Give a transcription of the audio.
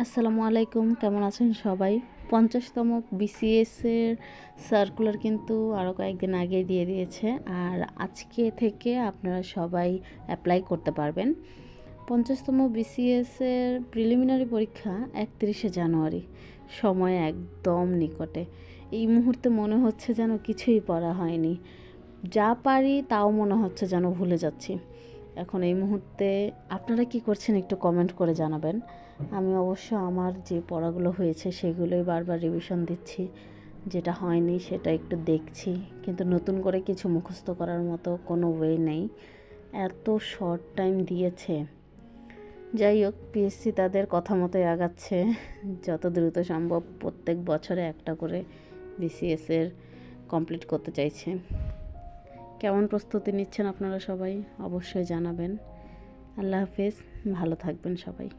আসসালামু আলাইকুম, কেমন আছেন সবাই? ৫০তম বিসিএসের সার্কুলার কিন্তু আরও কয়েকদিন আগেই দিয়ে দিয়েছে। আর আজকে থেকে আপনারা সবাই অ্যাপ্লাই করতে পারবেন। ৫০তম বিসিএসের প্রিলিমিনারি পরীক্ষা ৩১শে জানুয়ারি। সময় একদম নিকটে। এই মুহূর্তে মনে হচ্ছে যেন কিছুই পড়া হয়নি। যা পারি তাও মনে হচ্ছে যেন ভুলে যাচ্ছি। এখন এই মুহূর্তে আপনারা কি করছেন একটু কমেন্ট করে জানাবেন। আমি অবশ্য আমার যে পড়াগুলো হয়েছে সেগুলোই বারবার রিভিশন দিচ্ছি, যেটা হয়নি সেটা একটু দেখছি, কিন্তু নতুন করে কিছু মুখস্থ করার মতো কোনো ওয়ে নেই, এত শর্ট টাইম দিয়েছে। যাই হোক, পিএসসি তাদের কথা মতোই আগাচ্ছে, যত দ্রুত সম্ভব প্রত্যেক বছরে একটা করে বিসিএসের কমপ্লিট করতে চাইছে। কেমন প্রস্তুতি নিচ্ছেন আপনারা সবাই অবশ্যই জানাবেন। আল্লাহ হাফেজ, ভালো থাকবেন সবাই।